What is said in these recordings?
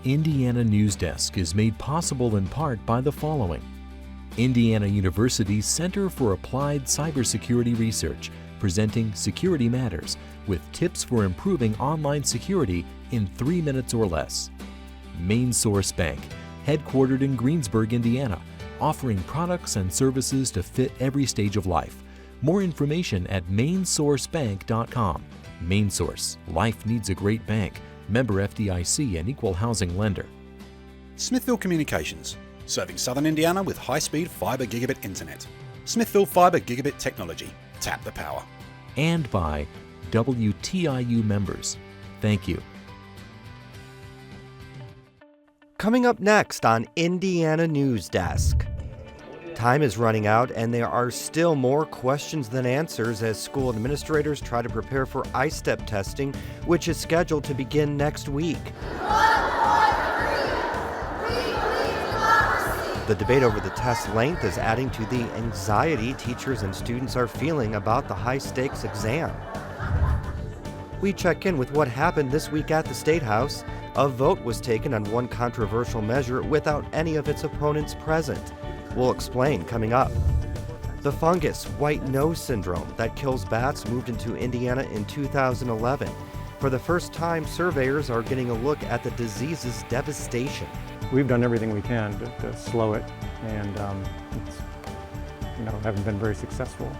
Indiana Newsdesk is made possible in part by the following. Indiana University's Center for Applied Cybersecurity Research, presenting Security Matters, with tips for improving online security in 3 minutes or less. Main Source Bank, headquartered in Greensburg, Indiana, offering products and services to fit every stage of life. More information at mainsourcebank.com. Main Source, life needs a great bank. Member FDIC and equal housing lender. Smithville Communications, serving Southern Indiana with high-speed fiber gigabit internet. Smithville Fiber Gigabit Technology. Tap the power. And by WTIU members. Thank you. Coming up next on Indiana Newsdesk. Time is running out, and there are still more questions than answers as school administrators try to prepare for ISTEP testing, which is scheduled to begin next week. The debate over the test length is adding to the anxiety teachers and students are feeling about the high-stakes exam. We check in with what happened this week at the Statehouse. A vote was taken on one controversial measure without any of its opponents present. We'll explain coming up. The fungus, white nose syndrome, that kills bats moved into Indiana in 2011. For the first time, surveyors are getting a look at the disease's devastation. We've done everything we can to slow it, and haven't been very successful.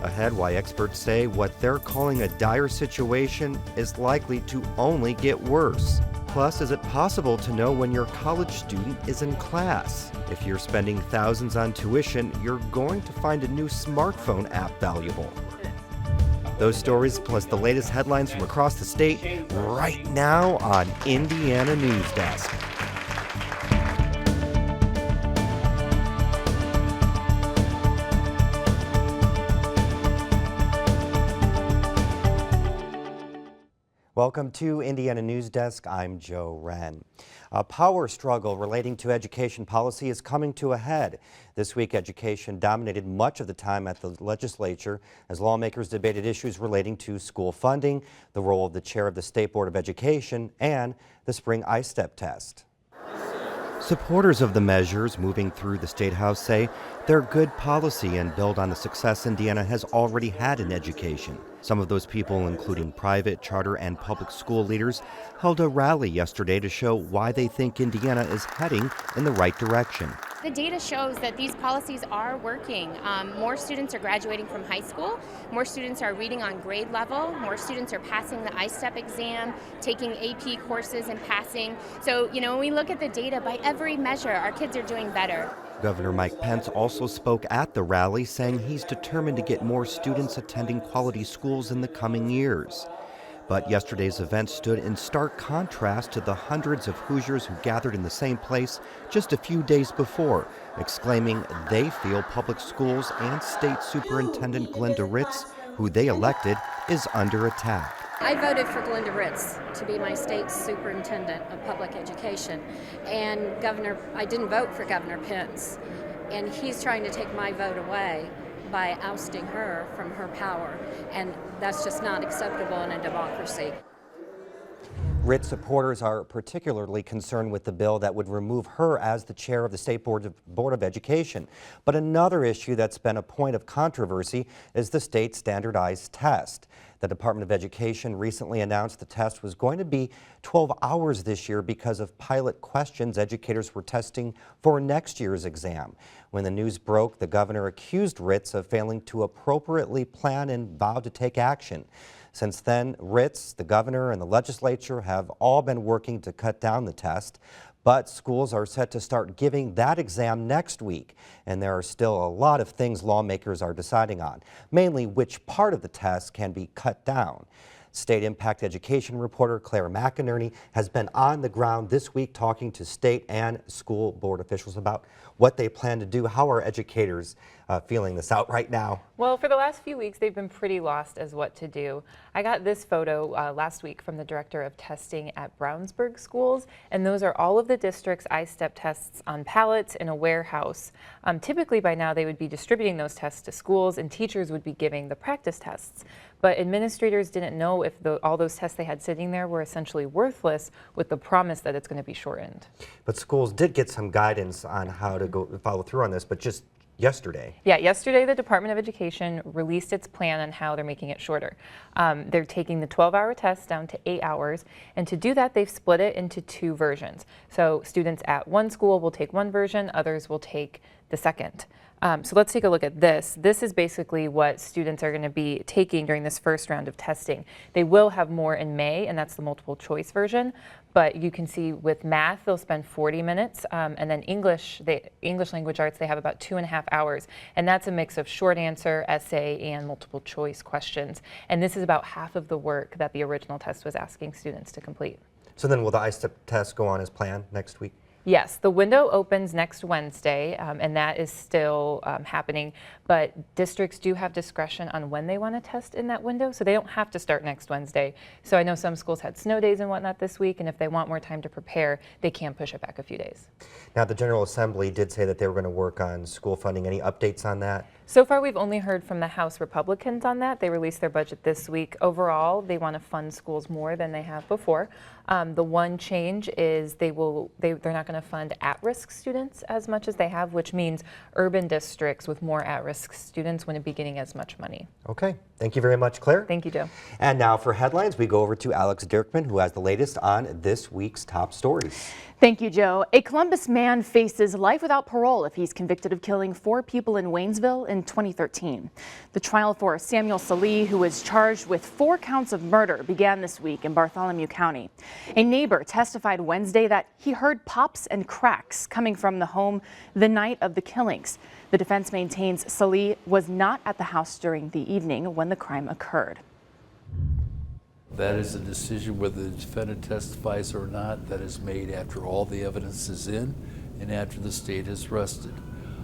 Ahead, why experts say what they're calling a dire situation is likely to only get worse. Plus, is it possible to know when your college student is in class? If you're spending thousands on tuition, you're going to find a new smartphone app valuable. Those stories, plus the latest headlines from across the state, right now on Indiana Newsdesk. Welcome to Indiana Newsdesk. I'm Joe Wren. A power struggle relating to education policy is coming to a head. This week, education dominated much of the time at the legislature as lawmakers debated issues relating to school funding, the role of the chair of the State Board of Education, and the spring ISTEP test. Supporters of the measures moving through the Statehouse say they're good policy and build on the success Indiana has already had in education. Some of those people, including private, charter, and public school leaders, held a rally yesterday to show why they think Indiana is heading in the right direction. The data shows that these policies are working. More students are graduating from high school, more students are reading on grade level, more students are passing the ISTEP exam, taking AP courses and passing. So, when we look at the data, by every measure, our kids are doing better. Governor Mike Pence also spoke at the rally, saying he's determined to get more students attending quality schools in the coming years. But yesterday's event stood in stark contrast to the hundreds of Hoosiers who gathered in the same place just a few days before, exclaiming they feel public schools and State Superintendent Glenda Ritz, who they elected, is under attack. I voted for Glenda Ritz to be my state superintendent of public education, and I didn't vote for Governor Pence, and he's trying to take my vote away by ousting her from her power, and that's just not acceptable in a democracy. Ritz supporters are particularly concerned with the bill that would remove her as the chair of the State Board of Education. But another issue that's been a point of controversy is the state standardized test. The Department of Education recently announced the test was going to be 12 hours this year because of pilot questions educators were testing for next year's exam. When the news broke, the governor accused Ritz of failing to appropriately plan and vowed to take action. Since then, Ritz, the governor, and the legislature have all been working to cut down the test. But schools are set to start giving that exam next week, and there are still a lot of things lawmakers are deciding on, mainly which part of the test can be cut down. State Impact Education reporter Claire McInerney has been on the ground this week talking to state and school board officials about what they plan to do. How are educators feeling this out right now? Well, for the last few weeks, they've been pretty lost as what to do. I got this photo last week from the director of testing at Brownsburg schools, and those are all of the district's ISTEP tests on pallets in a warehouse. Typically by now they would be distributing those tests to schools and teachers would be giving the practice tests. But administrators didn't know if all those tests they had sitting there were essentially worthless with the promise that it's going to be shortened. But schools did get some guidance on how to follow through on this, but just yesterday. Yeah, yesterday the Department of Education released its plan on how they're making it shorter. They're taking the 12-hour test down to 8 hours, and to do that they've split it into 2 versions. So students at one school will take one version, others will take the second. So let's take a look at this. This is basically what students are going to be taking during this first round of testing. They will have more in May, and that's the multiple choice version. But you can see with math, they'll spend 40 minutes. And then English language arts, they have about 2.5 hours. And that's a mix of short answer, essay, and multiple choice questions. And this is about half of the work that the original test was asking students to complete. So then will the ISTEP test go on as planned next week? Yes, the window opens next Wednesday, and that is still happening, but districts do have discretion on when they want to test in that window, so they don't have to start next Wednesday. So I know some schools had snow days and whatnot this week, and if they want more time to prepare, they can push it back a few days. Now, the General Assembly did say that they were going to work on school funding. Any updates on that? So far, we've only heard from the House Republicans on that. They released their budget this week. Overall, they want to fund schools more than they have before. The one change is they're not going to fund at-risk students as much as they have, which means urban districts with more at-risk students wouldn't be getting as much money. Okay. Thank you very much, Claire. Thank you, Joe. And now for headlines, we go over to Alex Dirkman, who has the latest on this week's top stories. Thank you, Joe. A Columbus man faces life without parole if he's convicted of killing 4 people in Waynesville in 2013. The trial for Samuel Salih, who was charged with 4 counts of murder, began this week in Bartholomew County. A neighbor testified Wednesday that he heard pops and cracks coming from the home the night of the killings. The defense maintains Salih was not at the house during the evening when the crime occurred. That is a decision whether the defendant testifies or not that is made after all the evidence is in and after the state has rested.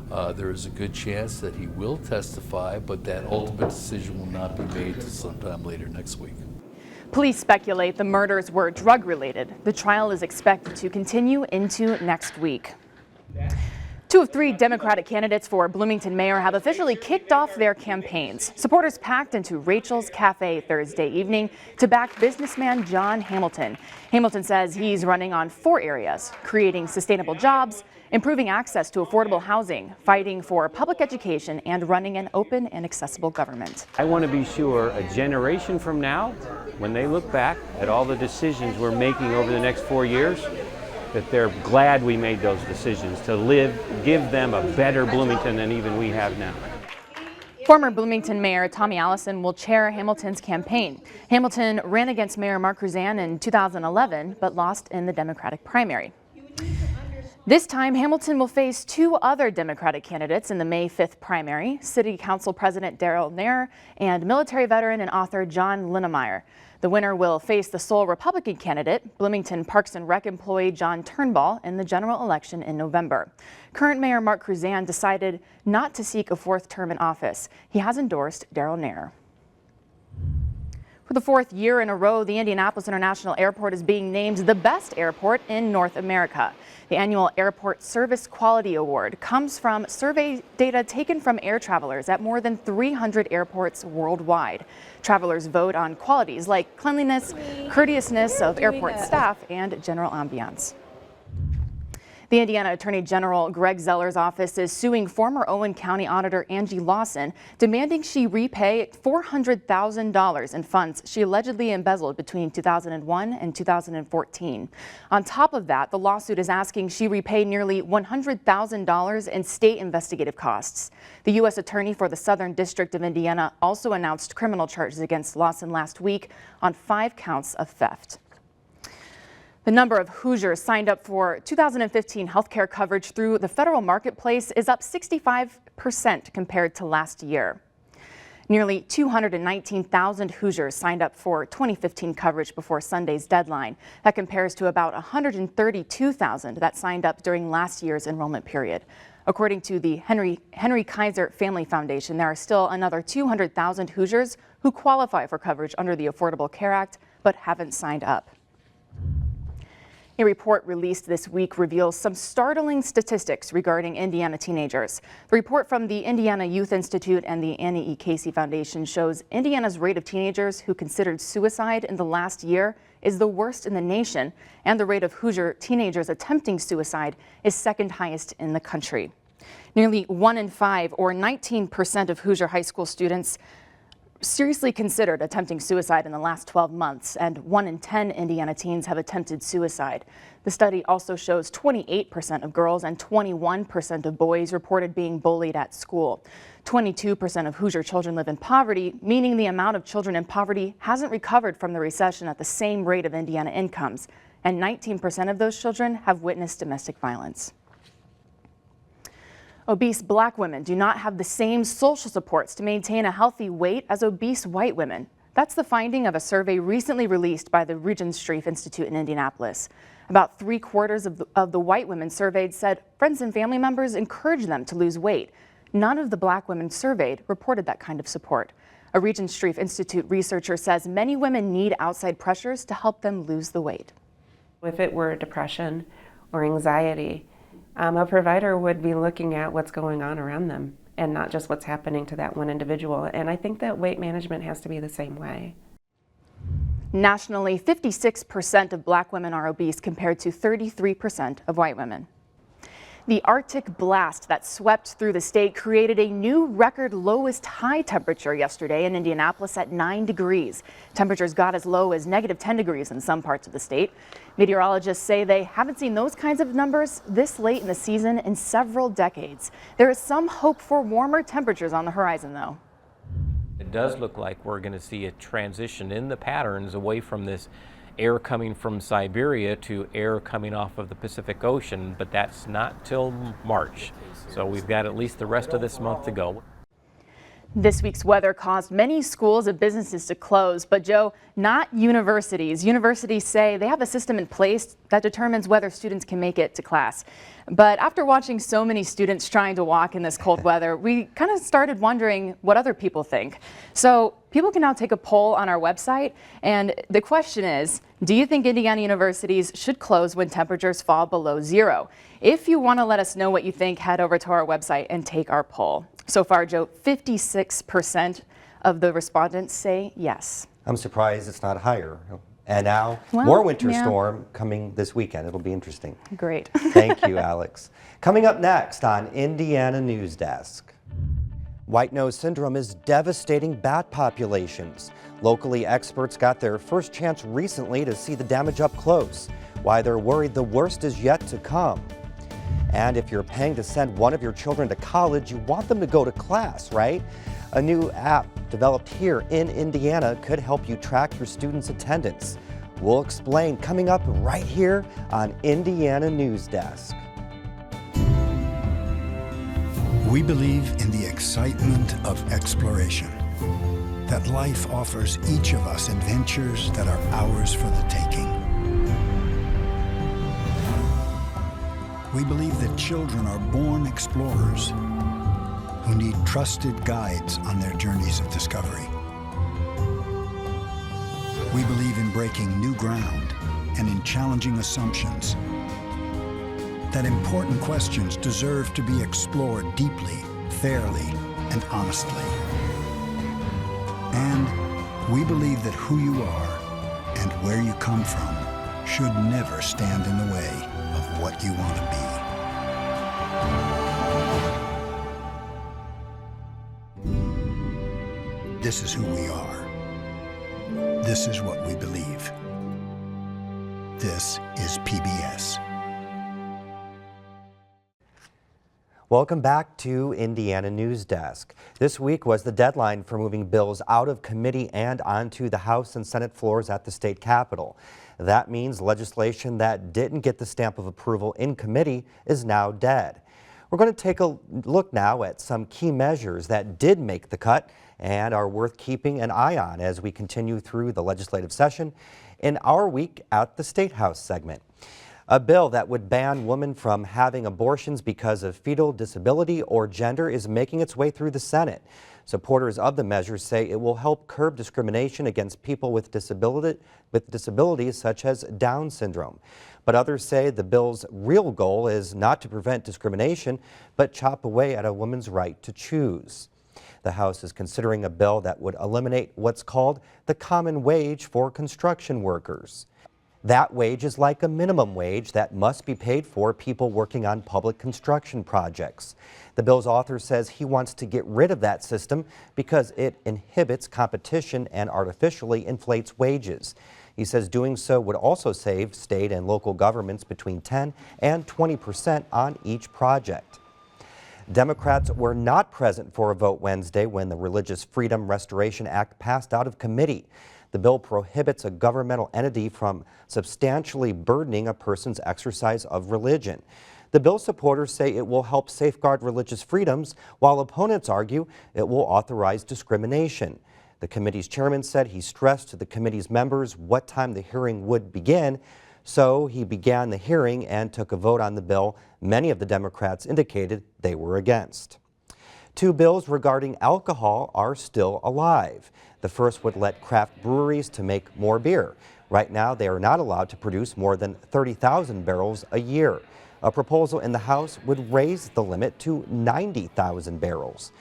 There is a good chance that he will testify, but that ultimate decision will not be made until sometime later next week. Police speculate the murders were drug-related. The trial is expected to continue into next week. 2 of 3 Democratic candidates for Bloomington mayor have officially kicked off their campaigns. Supporters packed into Rachel's Cafe Thursday evening to back businessman John Hamilton. Hamilton says he's running on 4 areas: creating sustainable jobs, improving access to affordable housing, fighting for public education, and running an open and accessible government. I want to be sure a generation from now, when they look back at all the decisions we're making over the next 4 years, that they're glad we made those decisions to give them a better Bloomington than even we have now. Former Bloomington Mayor Tommy Allison will chair Hamilton's campaign. Hamilton ran against Mayor Mark Kruzan in 2011, but lost in the Democratic primary. This time, Hamilton will face 2 other Democratic candidates in the May 5th primary: City Council President Darrell Nair and military veteran and author John Linnemeyer. The winner will face the sole Republican candidate, Bloomington Parks and Rec employee John Turnbull, in the general election in November. Current Mayor Mark Kruzan decided not to seek a 4th term in office. He has endorsed Darrell Nair. For the 4th year in a row, the Indianapolis International Airport is being named the best airport in North America. The annual Airport Service Quality Award comes from survey data taken from air travelers at more than 300 airports worldwide. Travelers vote on qualities like cleanliness, courteousness of airport staff, and general ambiance. The Indiana Attorney General Greg Zeller's office is suing former Owen County Auditor Angie Lawson, demanding she repay $400,000 in funds she allegedly embezzled between 2001 and 2014. On top of that, the lawsuit is asking she repay nearly $100,000 in state investigative costs. The U.S. Attorney for the Southern District of Indiana also announced criminal charges against Lawson last week on 5 counts of theft. The number of Hoosiers signed up for 2015 health care coverage through the federal marketplace is up 65% compared to last year. Nearly 219,000 Hoosiers signed up for 2015 coverage before Sunday's deadline. That compares to about 132,000 that signed up during last year's enrollment period. According to the Henry Kaiser Family Foundation, there are still another 200,000 Hoosiers who qualify for coverage under the Affordable Care Act but haven't signed up. A report released this week reveals some startling statistics regarding Indiana teenagers. The report from the Indiana Youth Institute and the Annie E. Casey Foundation shows Indiana's rate of teenagers who considered suicide in the last year is the worst in the nation, and the rate of Hoosier teenagers attempting suicide is second highest in the country. Nearly 1 in 5, or 19% of Hoosier high school students, seriously considered attempting suicide in the last 12 months, and 1 in 10 Indiana teens have attempted suicide. The study also shows 28% of girls and 21% of boys reported being bullied at school. 22% of Hoosier children live in poverty, meaning the amount of children in poverty hasn't recovered from the recession at the same rate of Indiana incomes, and 19% of those children have witnessed domestic violence. Obese Black women do not have the same social supports to maintain a healthy weight as obese white women. That's the finding of a survey recently released by the Regent Street Institute in Indianapolis. About 3/4 of the white women surveyed said friends and family members encouraged them to lose weight. None of the Black women surveyed reported that kind of support. A Regent Street Institute researcher says many women need outside pressures to help them lose the weight. If it were depression or anxiety, a provider would be looking at what's going on around them and not just what's happening to that one individual. And I think that weight management has to be the same way. Nationally, 56% of Black women are obese compared to 33% of white women. The Arctic blast that swept through the state created a new record lowest high temperature yesterday in Indianapolis at 9 degrees. Temperatures got as low as -10 degrees in some parts of the state. Meteorologists say they haven't seen those kinds of numbers this late in the season in several decades. There is some hope for warmer temperatures on the horizon, though. It does look like we're going to see a transition in the patterns away from this air coming from Siberia to air coming off of the Pacific Ocean, but that's not till March. So we've got at least the rest of this month to go. This week's weather caused many schools and businesses to close, but Joe, not universities. Universities say they have a system in place that determines whether students can make it to class. But after watching so many students trying to walk in this cold weather, we kind of started wondering what other people think. So people can now take a poll on our website, and the question is, do you think Indiana universities should close when temperatures fall below 0? If you want to let us know what you think, head over to our website and take our poll. So far, Joe, 56% of the respondents say yes. I'm surprised it's not higher. And now, well, more winter storm coming this weekend. It'll be interesting. Great. Thank you, Alex. Coming up next on Indiana Newsdesk. White nose syndrome is devastating bat populations. Locally, experts got their first chance recently to see the damage up close. Why they're worried the worst is yet to come. And if you're paying to send one of your children to college, you want them to go to class, right? A new app developed here in Indiana could help you track your students' attendance. We'll explain coming up right here on Indiana Newsdesk. We believe in the excitement of exploration, that life offers each of us adventures that are ours for the taking. We believe that children are born explorers who need trusted guides on their journeys of discovery. We believe in breaking new ground and in challenging assumptions, that important questions deserve to be explored deeply, fairly, and honestly. And we believe that who you are and where you come from should never stand in the way of what you want to be. This is who we are. This is what we believe. This is PBS. Welcome back to Indiana Newsdesk. This week was the deadline for moving bills out of committee and onto the House and Senate floors at the state capitol. That means legislation that didn't get the stamp of approval in committee is now dead. We're going to take a look now at some key measures that did make the cut and are worth keeping an eye on as we continue through the legislative session in our Week at the Statehouse segment. A bill that would ban women from having abortions because of fetal disability or gender is making its way through the Senate. Supporters of the measure say it will help curb discrimination against people with disabilities such as Down syndrome. But others say the bill's real goal is not to prevent discrimination, but chop away at a woman's right to choose. The House is considering a bill that would eliminate what's called the common wage for construction workers. That wage is like a minimum wage that must be paid for people working on public construction projects. The bill's author says he wants to get rid of that system because it inhibits competition and artificially inflates wages. He says doing so would also save state and local governments between 10 and 20% on each project. Democrats were not present for a vote Wednesday when the Religious Freedom Restoration Act passed out of committee. The bill prohibits a governmental entity from substantially burdening a person's exercise of religion. The bill's supporters say it will help safeguard religious freedoms, while opponents argue it will authorize discrimination. The committee's chairman said he stressed to the committee's members what time the hearing would begin, so he began the hearing and took a vote on the bill many of the Democrats indicated they were against. Two bills regarding alcohol are still alive. The first would let craft breweries to make more beer. Right now, they are not allowed to produce more than 30,000 barrels a year. A proposal in the House would raise the limit to 90,000 barrels.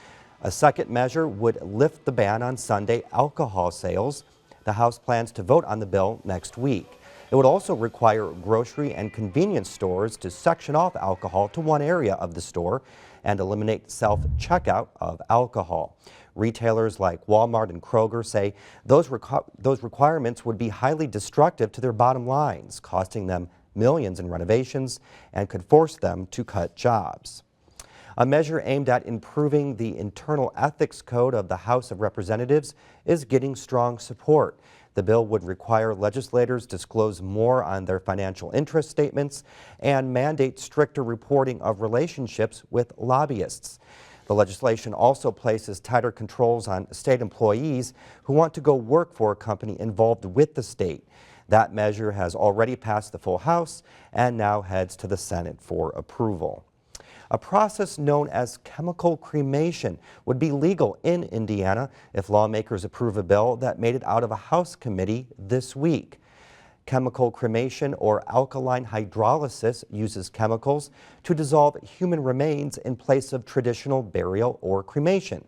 A second measure would lift the ban on Sunday alcohol sales. The House plans to vote on the bill next week. It would also require grocery and convenience stores to section off alcohol to one area of the store and eliminate self-checkout of alcohol. Retailers like Walmart and Kroger say those requirements would be highly destructive to their bottom lines, costing them millions in renovations and could force them to cut jobs. A measure aimed at improving the internal ethics code of the House of Representatives is getting strong support. The bill would require legislators disclose more on their financial interest statements and mandate stricter reporting of relationships with lobbyists. The legislation also places tighter controls on state employees who want to go work for a company involved with the state. That measure has already passed the full House and now heads to the Senate for approval. A process known as chemical cremation would be legal in Indiana if lawmakers approve a bill that made it out of a House committee this week. Chemical cremation or alkaline hydrolysis uses chemicals to dissolve human remains in place of traditional burial or cremation.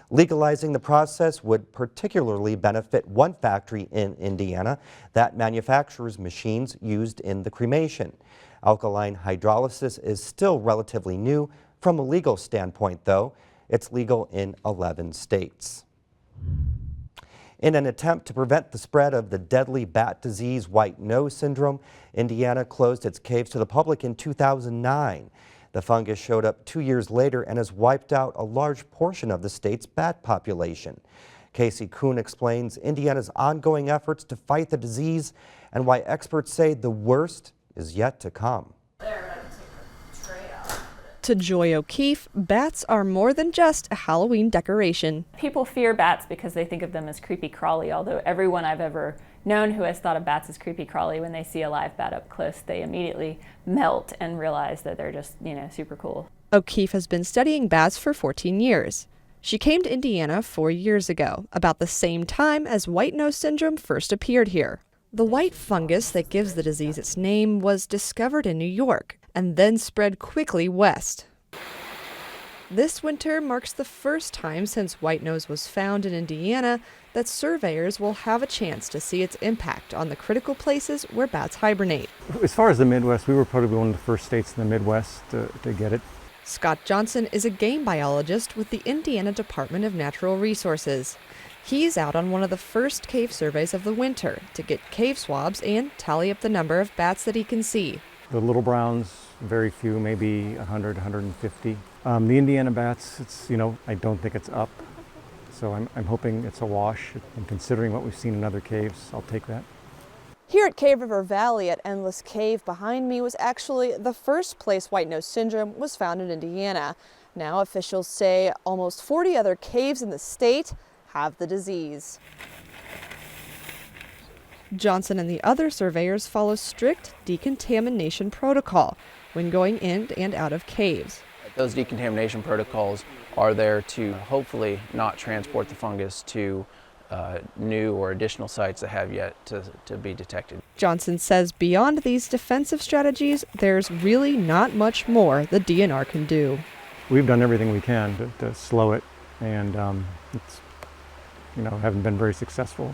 Legalizing the process would particularly benefit one factory in Indiana that manufactures machines used in the cremation. Alkaline hydrolysis is still relatively new from a legal standpoint, though. It's legal in 11 states. In an attempt to prevent the spread of the deadly bat disease white nose syndrome, Indiana closed its caves to the public in 2009. The fungus showed up 2 years later and has wiped out a large portion of the state's bat population. Casey Kuhn explains Indiana's ongoing efforts to fight the disease and why experts say the worst is yet to come. To Joy O'Keefe, bats are more than just a Halloween decoration. People fear bats because they think of them as creepy crawly, although everyone I've ever known who has thought of bats as creepy crawly, when they see a live bat up close, they immediately melt and realize that they're just, super cool. O'Keefe has been studying bats for 14 years. She came to Indiana 4 years ago, about the same time as white nose syndrome first appeared here. The white fungus that gives the disease its name was discovered in New York and then spread quickly west. This winter marks the first time since white nose was found in Indiana that surveyors will have a chance to see its impact on the critical places where bats hibernate. As far as the Midwest, we were probably one of the first states in the Midwest to get it. Scott Johnson is a game biologist with the Indiana Department of Natural Resources. He's out on one of the first cave surveys of the winter to get cave swabs and tally up the number of bats that he can see. The little browns, very few, maybe 100, 150. The Indiana bats, I don't think it's up. So I'm hoping it's a wash. And considering what we've seen in other caves, I'll take that. Here at Cave River Valley at Endless Cave behind me was actually the first place white nose syndrome was found in Indiana. Now officials say almost 40 other caves in the state have the disease. Johnson and the other surveyors follow strict decontamination protocol when going in and out of caves. Those decontamination protocols are there to hopefully not transport the fungus to new or additional sites that have yet to be detected. Johnson says beyond these defensive strategies, there's really not much more the DNR can do. We've done everything we can to slow it, and it's, haven't been very successful.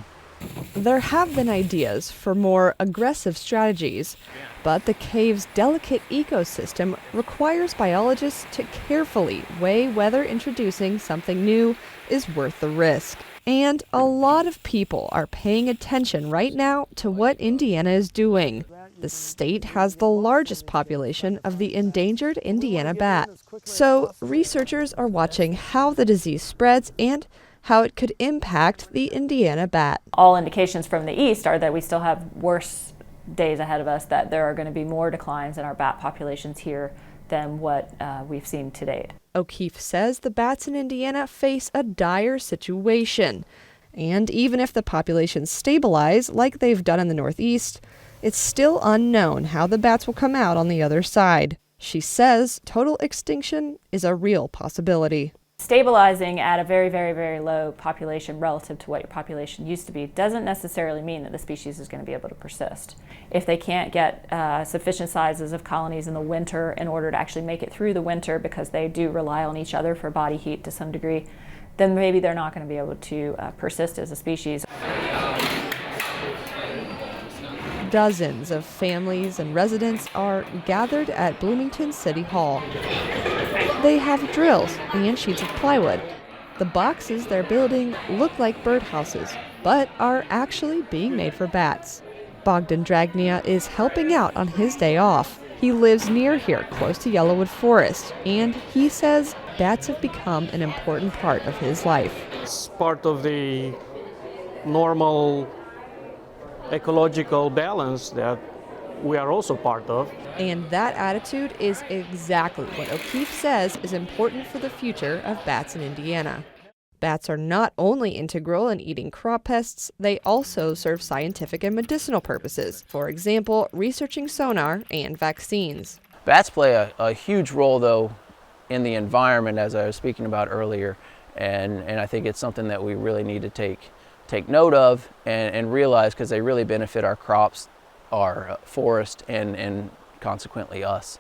There have been ideas for more aggressive strategies, but the cave's delicate ecosystem requires biologists to carefully weigh whether introducing something new is worth the risk. And a lot of people are paying attention right now to what Indiana is doing. The state has the largest population of the endangered Indiana bat. So researchers are watching how the disease spreads and how it could impact the Indiana bat. All indications from the east are that we still have worse days ahead of us, that there are going to be more declines in our bat populations here than what we've seen to date. O'Keefe says the bats in Indiana face a dire situation. And even if the populations stabilize like they've done in the Northeast, it's still unknown how the bats will come out on the other side. She says total extinction is a real possibility. Stabilizing at a very, very, very low population relative to what your population used to be doesn't necessarily mean that the species is going to be able to persist. If they can't get sufficient sizes of colonies in the winter in order to actually make it through the winter, because they do rely on each other for body heat to some degree, then maybe they're not going to be able to persist as a species. Dozens of families and residents are gathered at Bloomington City Hall. They have drills and sheets of plywood. The boxes they're building look like birdhouses, but are actually being made for bats. Bogdan Dragnia is helping out on his day off. He lives near here, close to Yellowwood Forest, and he says bats have become an important part of his life. It's part of the normal ecological balance that we are also part of. And that attitude is exactly what O'Keefe says is important for the future of bats in Indiana. Bats are not only integral in eating crop pests, they also serve scientific and medicinal purposes. For example, researching sonar and vaccines. Bats play a huge role, though, in the environment, as I was speaking about earlier, and I think it's something that we really need to take note of and realize, because they really benefit our crops, our forest, and consequently us.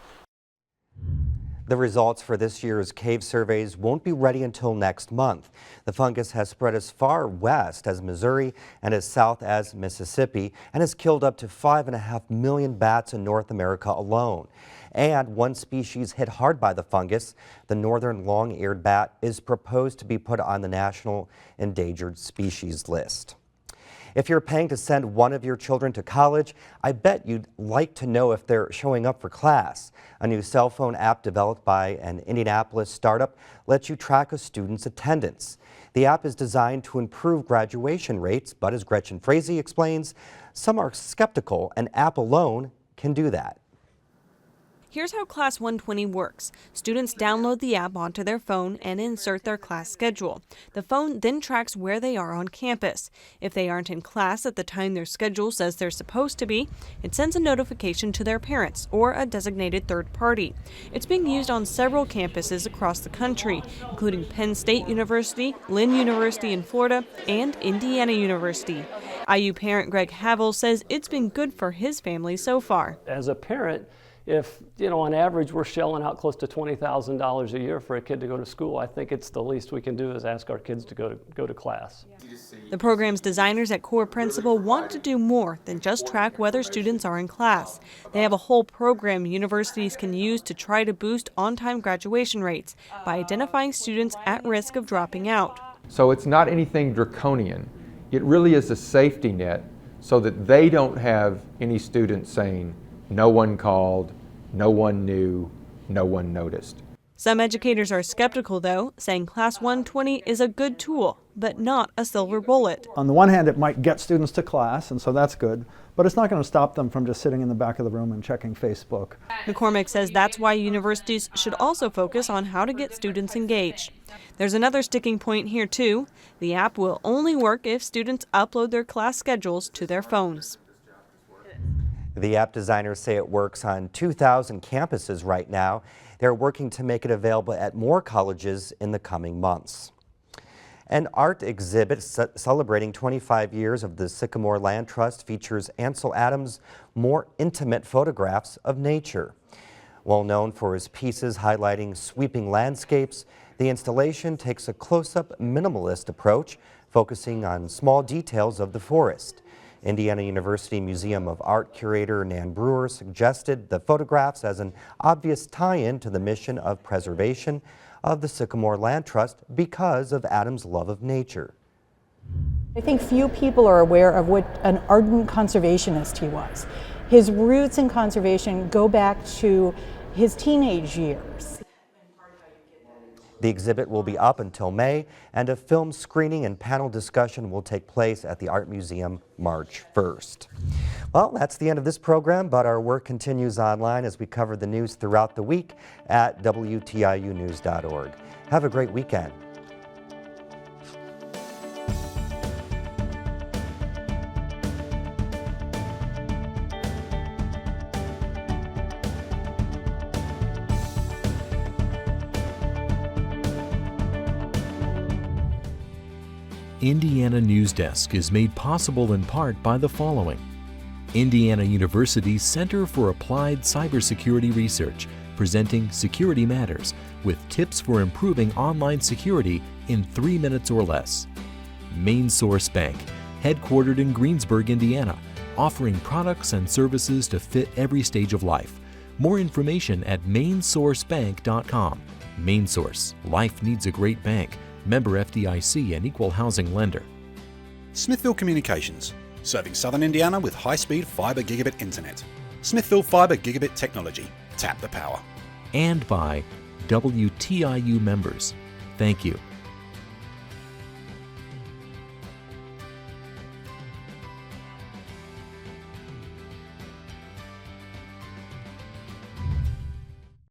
The results for this year's cave surveys won't be ready until next month. The fungus has spread as far west as Missouri and as south as Mississippi and has killed up to 5.5 million bats in North America alone. And one species hit hard by the fungus, the northern long-eared bat, is proposed to be put on the National Endangered Species list. If you're paying to send one of your children to college, I bet you'd like to know if they're showing up for class. A new cell phone app developed by an Indianapolis startup lets you track a student's attendance. The app is designed to improve graduation rates, but as Gretchen Frazee explains, some are skeptical an app alone can do that. Here's how Class 120 works. Students download the app onto their phone and insert their class schedule. The phone then tracks where they are on campus. If they aren't in class at the time their schedule says they're supposed to be, it sends a notification to their parents or a designated third party. It's being used on several campuses across the country, including Penn State University, Lynn University in Florida, and Indiana University. IU parent Greg Havel says it's been good for his family so far. As a parent, if, on average we're shelling out close to $20,000 a year for a kid to go to school, I think it's the least we can do is ask our kids to go to class. The program's designers at Core Principal want to do more than just track whether students are in class. They have a whole program universities can use to try to boost on-time graduation rates by identifying students at risk of dropping out. So it's not anything draconian. It really is a safety net so that they don't have any students saying, no one called, no one knew, no one noticed. Some educators are skeptical, though, saying Class 120 is a good tool, but not a silver bullet. On the one hand, it might get students to class, and so that's good, but it's not going to stop them from just sitting in the back of the room and checking Facebook. McCormick says that's why universities should also focus on how to get students engaged. There's another sticking point here, too. The app will only work if students upload their class schedules to their phones. The app designers say it works on 2,000 campuses right now. They're working to make it available at more colleges in the coming months. An art exhibit celebrating 25 years of the Sycamore Land Trust features Ansel Adams' more intimate photographs of nature. Well known for his pieces highlighting sweeping landscapes, the installation takes a close-up minimalist approach, focusing on small details of the forest. Indiana University Museum of Art curator Nan Brewer suggested the photographs as an obvious tie-in to the mission of preservation of the Sycamore Land Trust because of Adams' love of nature. I think few people are aware of what an ardent conservationist he was. His roots in conservation go back to his teenage years. The exhibit will be up until May, and a film screening and panel discussion will take place at the Art Museum March 1st. Well, that's the end of this program, but our work continues online as we cover the news throughout the week at WTIUnews.org. Have a great weekend. Indiana Newsdesk is made possible in part by the following: Indiana University's Center for Applied Cybersecurity Research, presenting Security Matters, with tips for improving online security in 3 minutes or less. Main Source Bank, headquartered in Greensburg, Indiana, offering products and services to fit every stage of life. More information at mainsourcebank.com. Main Source, life needs a great bank. Member FDIC and equal housing lender. Smithville Communications, serving Southern Indiana with high-speed fiber gigabit internet. Smithville Fiber Gigabit Technology. Tap the power. And by WTIU members. Thank you.